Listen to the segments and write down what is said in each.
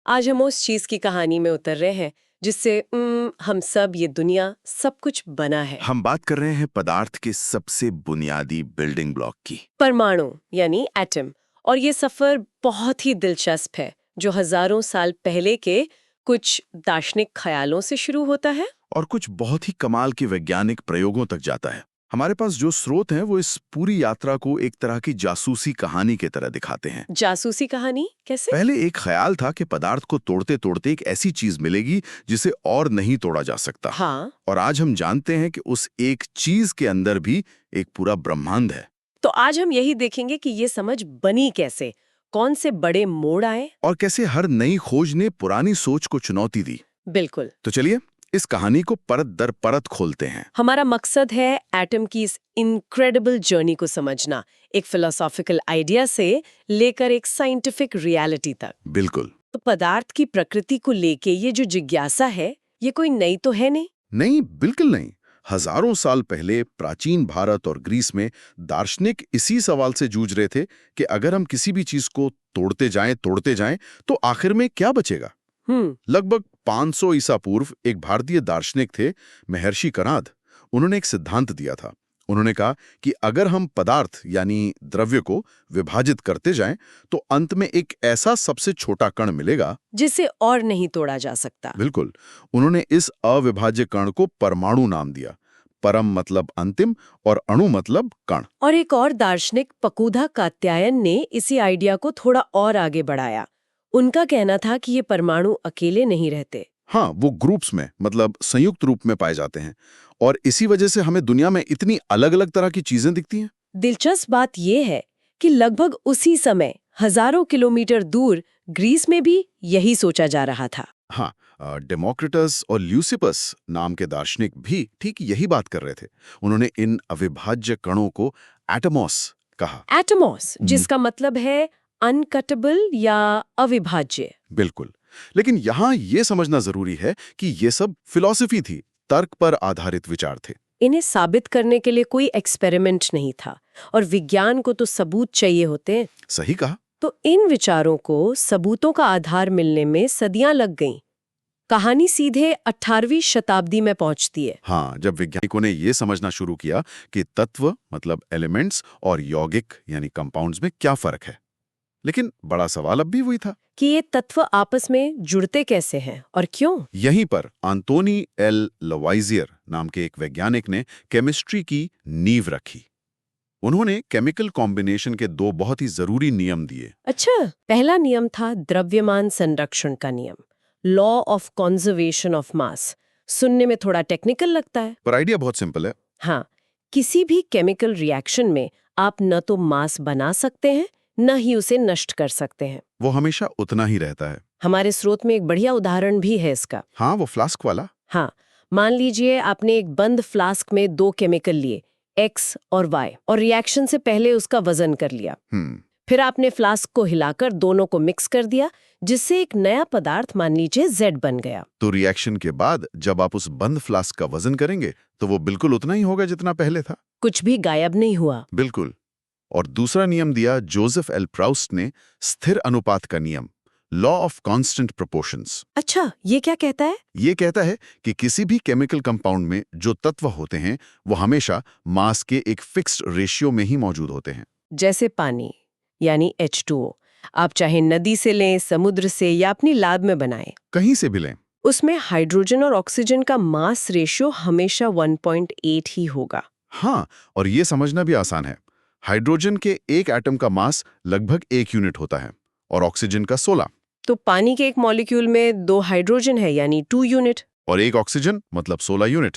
आज हम उस चीज की कहानी में उतर रहे हैं जिससे हम सब, ये दुनिया, सब कुछ बना है। हम बात कर रहे हैं पदार्थ के सबसे बुनियादी बिल्डिंग ब्लॉक की। परमाणु यानी एटम। और ये सफर बहुत ही दिलचस्प है, जो हजारों साल पहले के कुछ दार्शनिक ख्यालों से शुरू होता है और कुछ बहुत ही कमाल के वैज्ञानिक प्रयोगों तक जाता है। हमारे पास जो स्रोत हैं वो इस पूरी यात्रा को एक तरह की जासूसी कहानी की तरह दिखाते हैं। जासूसी कहानी कैसे? पहले एक ख्याल था कि पदार्थ को तोड़ते तोड़ते एक ऐसी चीज मिलेगी जिसे और नहीं तोड़ा जा सकता। हाँ। और आज हम जानते हैं कि उस एक चीज के अंदर भी एक पूरा ब्रह्मांड है। तो आज हम यही देखेंगे कि ये समझ बनी कैसे, कौन से बड़े मोड़ आए और कैसे हर नई खोज ने पुरानी सोच को चुनौती दी। बिल्कुल। तो चलिए इस कहानी को परत दर परत खोलते हैं। हमारा मकसद है एटम की इस इनक्रेडिबल जर्नी को समझना, एक फिलोसॉफिकल आइडिया से लेकर एक साइंटिफिक रियलिटी तक। बिल्कुल। तो पदार्थ की प्रकृति को लेके ये जो जिज्ञासा है, ये कोई नई तो है नहीं? नहीं, बिल्कुल नहीं। हजारों साल पहले प्राचीन भारत और ग्रीस में दार्शनिक इसी सवाल से जूझ रहे थे कि अगर हम किसी भी चीज को तोड़ते जाएं तो आखिर में क्या बचेगा। लगभग 500 ईसा पूर्व एक भारतीय दार्शनिक थे, महर्षि कणाद। उन्होंने एक सिद्धांत दिया था। उन्होंने कहा कि अगर हम पदार्थ यानी द्रव्य को विभाजित करते जाएं तो अंत में एक ऐसा सबसे छोटा कण मिलेगा जिसे और नहीं तोड़ा जा सकता। बिल्कुल। उन्होंने इस अविभाज्य कण को परमाणु नाम दिया। परम मतलब अंतिम और अणु मतलब कण। और एक और दार्शनिक पकूधा कात्यायन ने इसी आइडिया को थोड़ा और आगे बढ़ाया। उनका कहना था कि ये परमाणु अकेले नहीं रहते। हाँ, वो ग्रुप्स में मतलब संयुक्त रूप में पाए जाते हैं और इसी वजह से हमें दुनिया में इतनी अलग अलग तरह की चीजें दिखती हैं। दिलचस्प बात यह है कि लगभग उसी समय हजारों किलोमीटर दूर ग्रीस में भी यही सोचा जा रहा था। हाँ, डेमोक्रिटस और ल्यूसिपस नाम के दार्शनिक भी ठीक यही बात कर रहे थे। उन्होंने इन अविभाज्य कणों को एटमॉस कहा। एटमॉस, जिसका मतलब है अनकटेबल या अविभाज्य। बिल्कुल। लेकिन यहाँ ये समझना जरूरी है कि ये सब फिलॉसफी थी, तर्क पर आधारित विचार थे। इन्हें साबित करने के लिए कोई एक्सपेरिमेंट नहीं था, और विज्ञान को तो सबूत चाहिए होते हैं। सही कहा। तो इन विचारों को सबूतों का आधार मिलने में सदियां लग गईं। कहानी सीधे 18वीं शताब्दी में पहुंचती है। हाँ, जब वैज्ञानिकों ने ये समझना शुरू किया कि तत्व मतलब एलिमेंट्स और यौगिक यानी कंपाउंड्स में क्या फर्क है। लेकिन बड़ा सवाल अब भी वही था कि ये तत्व आपस में जुड़ते कैसे हैं और क्यों। यहीं पर एंटोनी एल लवाइजियर नाम के एक वैज्ञानिक ने केमिस्ट्री की नींव रखी। उन्होंने केमिकल कॉम्बिनेशन के दो बहुत ही जरूरी नियम दिए। अच्छा, पहला नियम था द्रव्यमान संरक्षण का नियम, law of conservation of mass. सुनने में थोड़ा टेक्निकल लगता है, पर आइडिया बहुत सिंपल है। हाँ। किसी भी केमिकल रिएक्शन में आप न तो मास बना सकते हैं, न ही उसे नष्ट कर सकते हैं। वो हमेशा उतना ही रहता है। हमारे स्रोत में एक बढ़िया उदाहरण भी है इसका। हाँ, वो फ्लास्क वाला। हाँ, मान लीजिए आपने एक बंद फ्लास्क में दो केमिकल लिए, X और Y, और रिएक्शन से पहले उसका वजन कर लिया। फिर आपने फ्लास्क को हिलाकर दोनों को मिक्स कर दिया, जिससे एक नया पदार्थ मान लीजिए Z बन गया। तो रिएक्शन के बाद जब आप उस बंद फ्लास्क का वजन करेंगे तो वो बिल्कुल उतना ही होगा जितना पहले था। कुछ भी गायब नहीं हुआ। बिल्कुल। और दूसरा नियम दिया जोसेफ एल प्राउस्ट ने, स्थिर अनुपात का नियम, लॉ ऑफ कांस्टेंट प्रोपोर्शंस। अच्छा, ये क्या कहता है? ये कहता है कि किसी भी केमिकल कंपाउंड में जो तत्व होते हैं वो हमेशा मास के एक फिक्स्ड रेशियो में ही मौजूद होते हैं। जैसे पानी यानी H2O, आप चाहे नदी से लें, समुद्र से, या अपनी लैब में बनाएं, कहीं से भी लें, उसमें हाइड्रोजन और ऑक्सीजन का मास रेशियो हमेशा 1.8 ही होगा। हाँ, और ये समझना भी आसान है। हाइड्रोजन के एक एटम का मास लगभग 1 यूनिट होता है और ऑक्सीजन का 16। तो पानी के एक मॉलिक्यूल में 2 हाइड्रोजन है यानी 2 यूनिट, और एक ऑक्सीजन मतलब 16 यूनिट।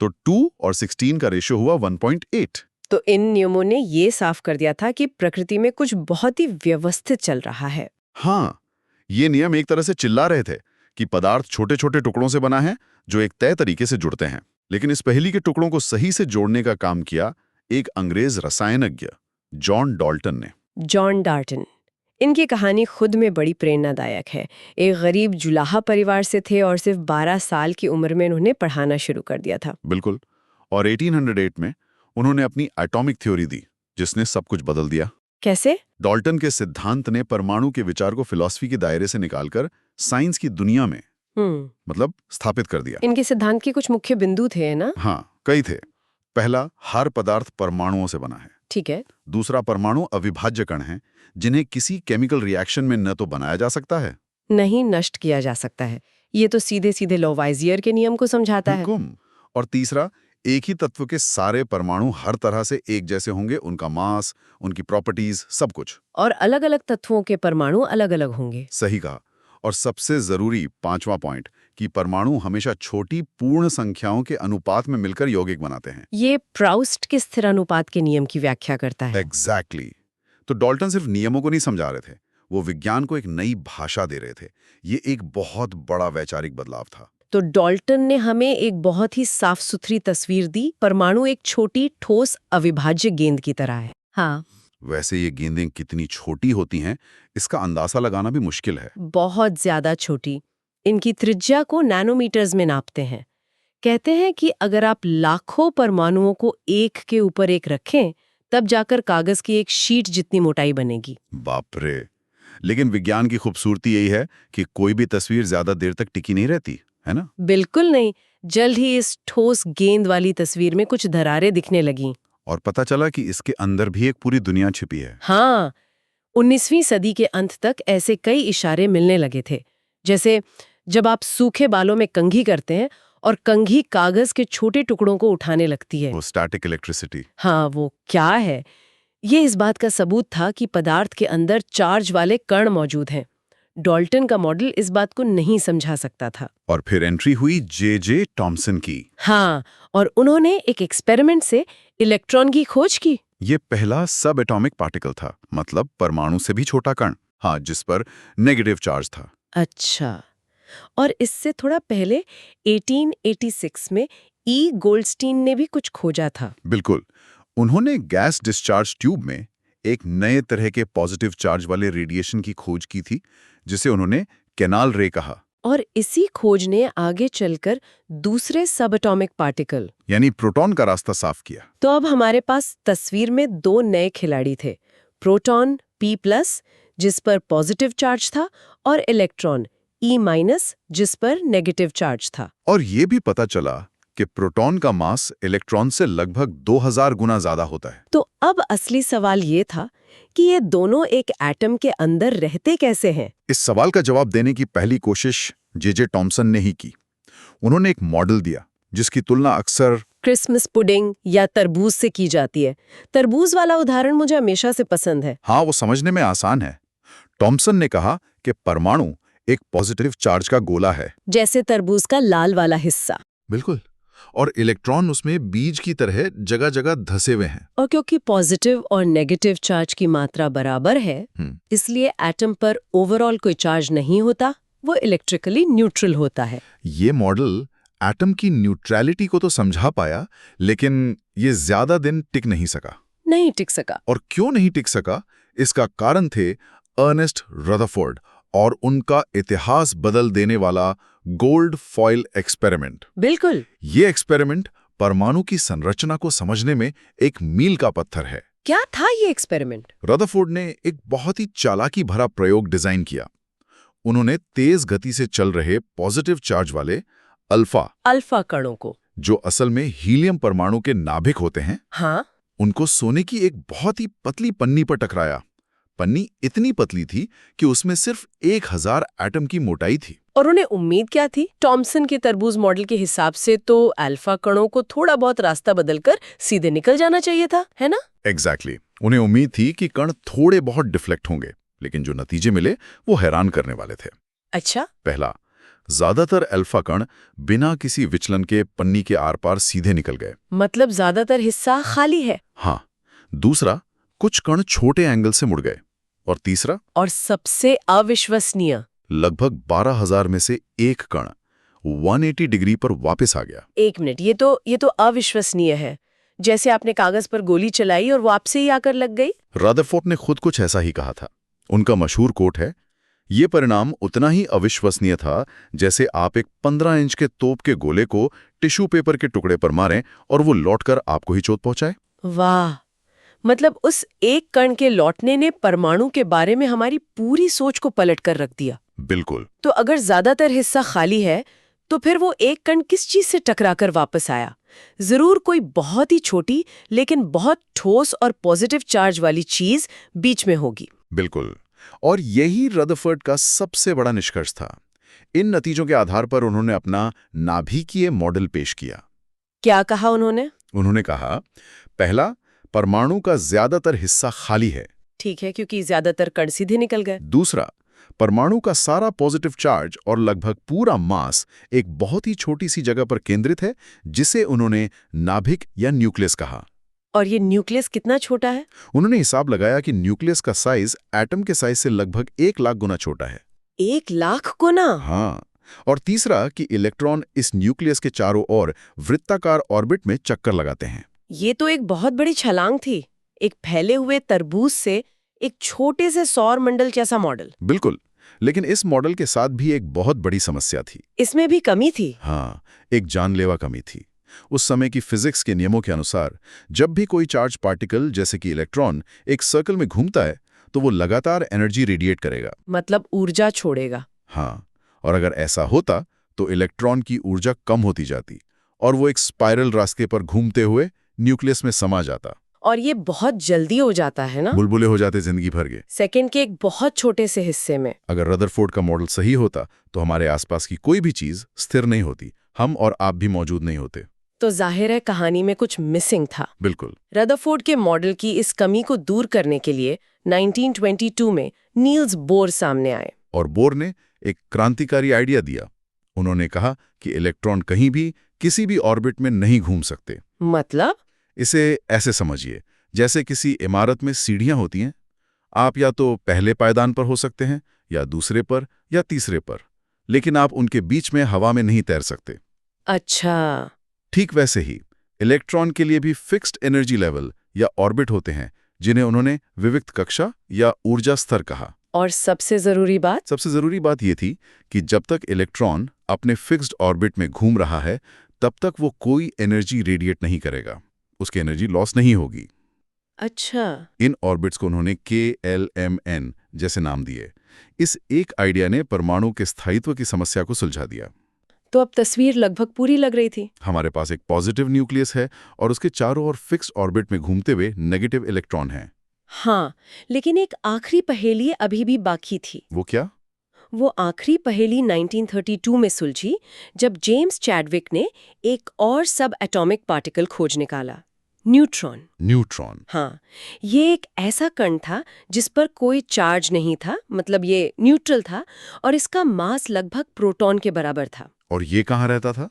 तो 2 और 16 का रेशियो हुआ 1.8। तो इन नियमों ने ये साफ कर दिया था कि प्रकृति में कुछ बहुत ही व्यवस्थित चल रहा है। हाँ, ये नियम एक तरह से चिल्ला रहे थे कि पदार्थ छोटे छोटे टुकड़ों से बना है जो एक तय तरीके से जुड़ते हैं। लेकिन इस पहेली के टुकड़ों को सही से जोड़ने का काम किया एक अंग्रेज रसायनज्ञ जॉन डाल्टन ने। जॉन डाल्टन, इनकी कहानी खुद में बड़ी प्रेरणादायक है। एक गरीब जुलाहा परिवार से थे और सिर्फ 12 साल की उम्र में उन्होंने पढ़ाना शुरू कर दिया था। बिल्कुल। और 1808 में उन्होंने अपनी एटॉमिक थ्योरी दी, जिसने सब कुछ बदल दिया। कैसे? डाल्टन के सिद्धांत ने परमाणु के विचार को फिलॉसफी के दायरे से निकालकर साइंस की दुनिया में मतलब स्थापित कर दिया। इनके सिद्धांत के कुछ मुख्य बिंदु थे ना? हाँ, कई थे। पहला, हर पदार्थ परमाणुओं से बना है। ठीक है। दूसरा, परमाणु अविभाज्य कण हैं जिन्हें किसी केमिकल रिएक्शन में न तो बनाया जा सकता है, नहीं नष्ट किया जा सकता है। ये तो सीधे सीधे लॉवाइजियर के नियम को समझाता है। बिल्कुल। और तीसरा, एक ही तत्व के सारे परमाणु हर तरह से एक जैसे होंगे, उनका मास, उनकी प्रॉपर्टीज, सब कुछ। और अलग अलग तत्वों के परमाणु अलग अलग होंगे। सही कहा। और सबसे जरूरी पांचवा पॉइंट कि परमाणु हमेशा छोटी पूर्ण संख्याओं के अनुपात में मिलकर यौगिक बनाते हैं। ये प्राउस्ट के स्थिर अनुपात के नियम की व्याख्या करता है। एग्जैक्टली। तो डाल्टन सिर्फ नियमों को नहीं समझा रहे थे, वो विज्ञान को एक नई भाषा दे रहे थे। ये एक बहुत बड़ा वैचारिक बदलाव था। तो डाल्टन ने हमें एक बहुत ही साफ सुथरी तस्वीर दी। परमाणु एक छोटी ठोस अविभाज्य गेंद की तरह है। हाँ। वैसे ये गेंदें कितनी छोटी होती हैं, इसका अंदाजा लगाना भी मुश्किल है। बहुत ज्यादा छोटी। इनकी त्रिज्या को नैनोमीटर्स में नापते हैं। कहते हैं कि अगर आप लाखों परमाणुओं को एक के ऊपर एक रखें, तब जाकर कागज की एक शीट जितनी मोटाई बनेगी। बाप रे। लेकिन विज्ञान की खूबसूरती यही है कि कोई भी तस्वीर ज्यादा देर तक टिकी नहीं रहती, है ना? बिल्कुल नहीं। जल्द ही इस ठोस गेंद वाली तस्वीर में कुछ दरारें दिखने लगीं। और पता चला कि इसके अंदर भी एक पूरी दुनिया छिपी है। हाँ, 19वीं सदी के अंत तक ऐसे कई इशारे मिलने लगे थे। जैसे जब आप सूखे बालों में कंघी करते हैं और कंघी कागज के छोटे टुकड़ों को उठाने लगती है। वो स्टैटिक इलेक्ट्रिसिटी। हाँ, वो क्या है? ये इस बात का सबूत था कि पदार्थ के अंदर चार्ज वाले कण मौजूद हैं। डाल्टन का मॉडल इस बात को नहीं समझा सकता था। और फिर एंट्री हुई जे टॉमसन की। हाँ, और उन्होंने एक एक्सपेरिमेंट से इलेक्ट्रॉन की खोज की। ये पहला सब एटॉमिक पार्टिकल था, मतलब परमाणु से भी छोटा कण। हाँ, जिस पर नेगेटिव चार्ज था। अच्छा। और इससे थोड़ा पहले 1886 में ई गोल्डस्टीन ने भी कुछ खोजा था। बिल्कुल। उन्होंने गैस डिस्चार्ज ट्यूब में एक नए तरह के पॉजिटिव चार्ज वाले रेडिएशन की खोज की थी, जिसे उन्होंने कैनाल रे कहा। और इसी खोज ने आगे चलकर दूसरे सब एटॉमिक पार्टिकल यानी प्रोटॉन का रास्ता साफ किया। तो अब हमारे पास तस्वीर में दो नए खिलाड़ी थे। प्रोटॉन P+, जिस पर पॉजिटिव चार्ज था, और इलेक्ट्रॉन E-, जिस पर नेगेटिव चार्ज था। और ये भी पता चला कि प्रोटॉन का मास इलेक्ट्रॉन से लगभग 2000 गुना ज्यादा होता है। तो अब असली सवाल ये था कि ये दोनों एक एटम के अंदर रहते कैसे हैं? इस सवाल का जवाब देने की पहली कोशिश जे टॉमसन ने ही की। उन्होंने एक मॉडल दिया जिसकी तुलना अक्सर क्रिसमस पुडिंग या तरबूज से की जाती है। तरबूज वाला उदाहरण मुझे हमेशा से पसंद है। हाँ, वो समझने में आसान है। टॉमसन ने कहा कि परमाणु एक पॉजिटिव चार्ज का गोला है, जैसे तरबूज का लाल वाला हिस्सा। बिल्कुल। और इलेक्ट्रॉन उसमें बीज की तरह जगह जगह धसे हुए हैं। और क्योंकि पॉजिटिव और नेगेटिव चार्ज की मात्रा बराबर है, इसलिए एटम पर ओवरऑल कोई चार्ज नहीं होता, वो इलेक्ट्रिकली न्यूट्रल होता है। ये मॉडल एटम की न्यूट्रलिटी को तो समझा पाया, लेकिन ये ज्यादा दिन टिक नहीं सका। नहीं टिक सका। और क्यों नहीं टिक सका, इसका कारण थे अर्नेस्ट रदरफोर्ड और उनका इतिहास बदल देने वाला गोल्ड फॉइल एक्सपेरिमेंट। बिल्कुल। ये एक्सपेरिमेंट परमाणु की संरचना को समझने में एक मील का पत्थर है। क्या था ये एक्सपेरिमेंट? रदरफोर्ड ने एक बहुत ही चालाकी भरा प्रयोग डिजाइन किया। उन्होंने तेज गति से चल रहे पॉजिटिव चार्ज वाले अल्फा कणों को, जो असल में हीलियम परमाणु के नाभिक होते हैं, हाँ, उनको सोने की एक बहुत ही पतली पन्नी पर टकराया। पन्नी इतनी पतली थी कि उसमें सिर्फ 1000 एटम की मोटाई थी। और उन्हें उम्मीद क्या थी? टॉमसन के तरबूज मॉडल के हिसाब से तो अल्फा कणों को थोड़ा बहुत रास्ता बदलकर सीधे निकल जाना चाहिए था, है ना? एग्जैक्टली। उन्हें उम्मीद थी कि कण थोड़े बहुत डिफ्लेक्ट होंगे, लेकिन जो नतीजे मिले वो हैरान करने वाले थे। अच्छा। पहला, ज्यादातर अल्फा कण बिना किसी विचलन के पन्नी के आर पार सीधे निकल गए। मतलब ज्यादातर हिस्सा खाली है। हाँ। दूसरा, कुछ कण छोटे एंगल से मुड़ गए। और तीसरा और सबसे अविश्वसनीय, लगभग 12,000 में से एक कण 180 डिग्री पर वापस आ गया। एक मिनट, ये तो अविश्वसनीय है। जैसे आपने कागज पर गोली चलाई और वापसी ही आकर लग गई। रदरफोर्ड ने खुद कुछ ऐसा ही कहा था। उनका मशहूर कोट है, ये परिणाम उतना ही अविश्वसनीय था जैसे आप एक 15 इंच के तोप के गोले को टिश्यू पेपर के टुकड़े पर मारें और वो लौटकर आपको ही चोट पहुंचाए। वाह, मतलब उस एक कण के लौटने ने परमाणु के बारे में हमारी पूरी सोच को पलट कर रख दिया। बिल्कुल। तो अगर ज्यादातर हिस्सा खाली है तो फिर वो एक कण किस चीज से टकराकर वापस आया? जरूर कोई बहुत ही छोटी लेकिन बहुत ठोस और पॉजिटिव चार्ज वाली चीज बीच में होगी। बिल्कुल। और यही रदरफोर्ड का सबसे बड़ा निष्कर्ष था। इन नतीजों के आधार पर उन्होंने अपना नाभिकीय मॉडल पेश किया। क्या कहा उन्होंने? उन्होंने कहा, पहला, परमाणु का ज्यादातर हिस्सा खाली है। ठीक है, क्योंकि ज्यादातर कण सीधे निकल गए। दूसरा, परमाणु का सारा पॉजिटिव चार्ज और लगभग पूरा मास एक बहुत ही छोटी सी जगह पर केंद्रित है, जिसे उन्होंने नाभिक या न्यूक्लियस कहा। और ये न्यूक्लियस कितना छोटा है? उन्होंने हिसाब लगाया कि न्यूक्लियस का साइज एटम के साइज से लगभग 1,00,000 गुना छोटा है। 1,00,000 गुना? हाँ। और तीसरा कि इलेक्ट्रॉन इस न्यूक्लियस के चारों ओर वृत्ताकार ऑर्बिट में चक्कर लगाते हैं। ये तो एक बहुत बड़ी छलांग थी। एक फैले हुए तरबूज से एक छोटे से सौर मंडल जैसा मॉडल। बिल्कुल। लेकिन इस मॉडल के साथ भी एक बहुत बड़ी समस्या थी। इसमें भी कमी थी? हाँ, एक जानलेवा कमी थी। उस समय की फिजिक्स के नियमों के अनुसार जब भी कोई चार्ज पार्टिकल जैसे कि इलेक्ट्रॉन एक सर्कल में घूमता है तो वो लगातार एनर्जी रेडिएट करेगा। मतलब ऊर्जा छोड़ेगा। हाँ, और अगर ऐसा होता तो इलेक्ट्रॉन की ऊर्जा कम होती जाती और वो एक स्पाइरल रास्ते पर घूमते हुए न्यूक्लियस में समा जाता। और ये बहुत जल्दी हो जाता है ना? बुलबुले हो जाते जिंदगी भर के। सेकंड के एक बहुत छोटे से हिस्से में। अगर रदरफोर्ड का मॉडल सही होता तो हमारे आसपास की कोई भी चीज स्थिर नहीं होती, हम और आप भी मौजूद नहीं होते। तो जाहिर है कहानी में कुछ मिसिंग था। बिल्कुल। रदरफोर्ड के मॉडल की इस कमी को दूर करने के लिए 1922 में नील्स बोर सामने आए। और बोर ने एक क्रांतिकारी आइडिया दिया। उन्होंने कहा कि इलेक्ट्रॉन कहीं भी किसी भी ऑर्बिट में नहीं घूम सकते। मतलब? इसे ऐसे समझिए, जैसे किसी इमारत में सीढ़ियां होती हैं। आप या तो पहले पायदान पर हो सकते हैं या दूसरे पर या तीसरे पर, लेकिन आप उनके बीच में हवा में नहीं तैर सकते। अच्छा। ठीक वैसे ही इलेक्ट्रॉन के लिए भी फिक्स्ड एनर्जी लेवल या ऑर्बिट होते हैं, जिन्हें उन्होंने विविक्त कक्षा या ऊर्जा स्तर कहा। और सबसे जरूरी बात ये थी कि जब तक इलेक्ट्रॉन अपने फिक्स्ड ऑर्बिट में घूम रहा है, तब तक वो कोई एनर्जी रेडिएट नहीं करेगा, उसकी एनर्जी लॉस नहीं होगी। अच्छा। इन ऑर्बिट्स को उन्होंने KLMN जैसे नाम दिए। इस एक आइडिया ने परमाणु के स्थायित्व की समस्या को सुलझा दिया। तो अब तस्वीर लगभग पूरी लग रही थी। हमारे पास एक पॉजिटिव न्यूक्लियस है और उसके चारों ओर फिक्स ऑर्बिट में घूमते हुए नेगेटिव इलेक्ट्रॉन हैं। हाँ, लेकिन एक आखिरी पहेली अभी भी बाकी थी। वो क्या? वो आखिरी पहेली 1932 में सुलझी जब जेम्स चैडविक ने एक और सब एटॉमिक पार्टिकल खोज निकाला, न्यूट्रॉन। हाँ, ये एक ऐसा कण था जिस पर कोई चार्ज नहीं था, मतलब ये न्यूट्रल था, और इसका मास लगभग प्रोटॉन के बराबर था। और ये कहाँ रहता था?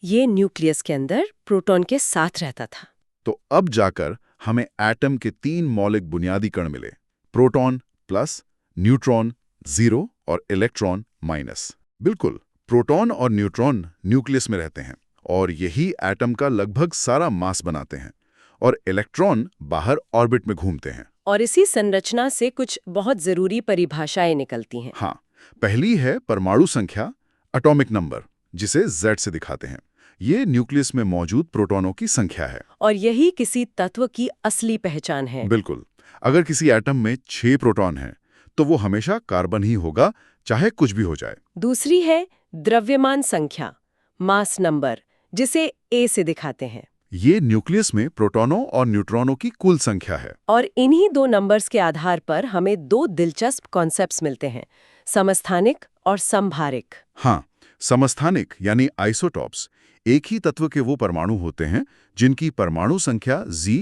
ये न्यूक्लियस के अंदर प्रोटॉन के साथ रहता था। तो अब जाकर हमें एटम के 3 मौलिक बुनियादी कण मिले, प्रोटॉन प्लस, न्यूट्रॉन जीरो और इलेक्ट्रॉन माइनस। बिल्कुल, प्रोटॉन और न्यूट्रॉन न्यूक्लियस में रहते हैं और यही एटम का लगभग सारा मास बनाते हैं, और इलेक्ट्रॉन बाहर ऑर्बिट में घूमते हैं। और इसी संरचना से कुछ बहुत जरूरी परिभाषाएं निकलती हैं। हाँ, पहली है परमाणु संख्या, एटॉमिक नंबर, जिसे Z से दिखाते हैं। ये न्यूक्लियस में मौजूद प्रोटॉनों की संख्या है। और यही किसी तत्व की असली पहचान है। बिल्कुल। अगर किसी एटम में 6 प्रोटॉन हैं, तो वो हमेशा कार्बन ही होगा, चाहे कुछ भी हो जाए। दूसरी है द्रव्यमान संख्या, मास नंबर, जिसे A से दिखाते हैं। ये न्यूक्लियस में प्रोटॉनों और न्यूट्रॉनों की कुल संख्या है। और इन्हीं 2 नंबर्स के आधार पर हमें 2 दिलचस्प कॉन्सेप्ट्स मिलते हैं, समस्थानिक और समभारिक। हाँ, समस्थानिक यानी आइसोटॉप्स एक ही तत्व के वो परमाणु होते हैं जिनकी परमाणु संख्या Z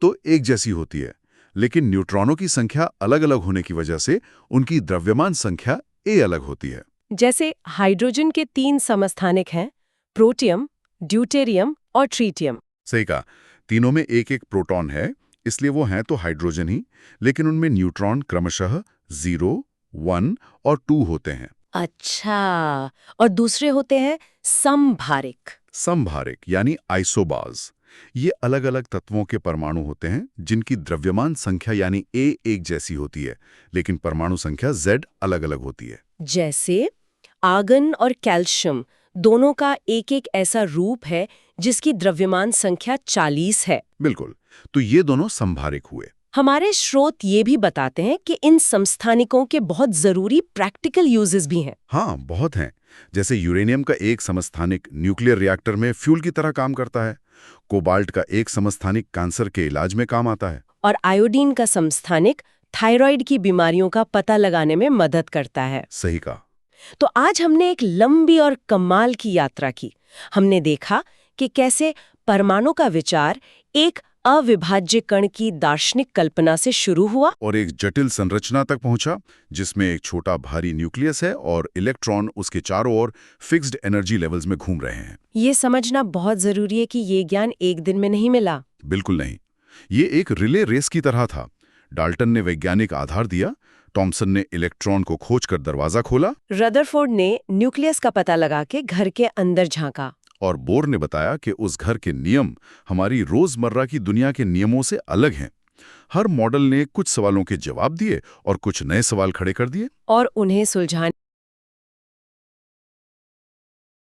तो एक जैसी होती है, लेकिन न्यूट्रॉनों की संख्या अलग-अलग होने की वजह से उनकी द्रव्यमान संख्या A अलग होती है। जैसे हाइड्रोजन के 3 समस्थानिक हैं, प्रोटियम, ड्यूटेरियम और ट्रीटियम। सही कहा, तीनों में एक एक प्रोटॉन है, इसलिए वो हैं तो हाइड्रोजन ही, लेकिन उनमें न्यूट्रॉन क्रमशः 0, 1 और 2 होते हैं। अच्छा, और दूसरे होते हैं समभारिक। समभारिक यानी आइसोबार्स। ये अलग-अलग तत्वों के परमाणु होते हैं जिनकी द्रव्यमान संख्या यानी A एक जैसी होती है, लेकिन परमाणु संख्या Z अलग-अलग होती है। जैसे आर्गन और कैल्शियम दोनों का एक ऐसा रूप है जिसकी द्रव्यमान संख्या 40 है। बिल्कुल, तो ये दोनों समभारिक हुए। हमारे स्रोत ये भी बताते हैं कि इन समस्थानिकों के बहुत जरूरी प्रैक्टिकल यूजेस भी हैं। हाँ, बहुत हैं। जैसे यूरेनियम का एक समस्थानिक न्यूक्लियर रिएक्टर में फ्यूल की तरह काम करता है। कोबाल्ट का एक समस्थानिक कैंसर के इलाज में काम आता है। और आयोडीन का समस्थानिक थायराइड की बीमारियों का पता लगाने में मदद करता है। सही कहा। तो आज हमने एक लंबी और कमाल की यात्रा की। हमने देखा कि कैसे परमाणु का विचार एक अविभाज्य कण की दार्शनिक कल्पना से शुरू हुआ और एक जटिल संरचना तक पहुंचा, जिसमें एक छोटा भारी न्यूक्लियस है और इलेक्ट्रॉन उसके चारों ओर फिक्स्ड एनर्जी लेवल्स में घूम रहे हैं। ये समझना बहुत जरूरी है कि ये ज्ञान एक दिन में नहीं मिला। बिल्कुल नहीं। ये एक रिले रेस की तरह था। डाल्टन ने वैज्ञानिक आधार दिया, थॉमसन ने इलेक्ट्रॉन को खोजकर दरवाजा खोला, रदरफोर्ड ने न्यूक्लियस का पता लगा के घर के अंदर झांका, और बोर ने बताया कि उस घर के नियम हमारी रोजमर्रा की दुनिया के नियमों से अलग हैं। हर मॉडल ने कुछ सवालों के जवाब दिए और कुछ नए सवाल खड़े कर दिए। और उन्हें सुलझाने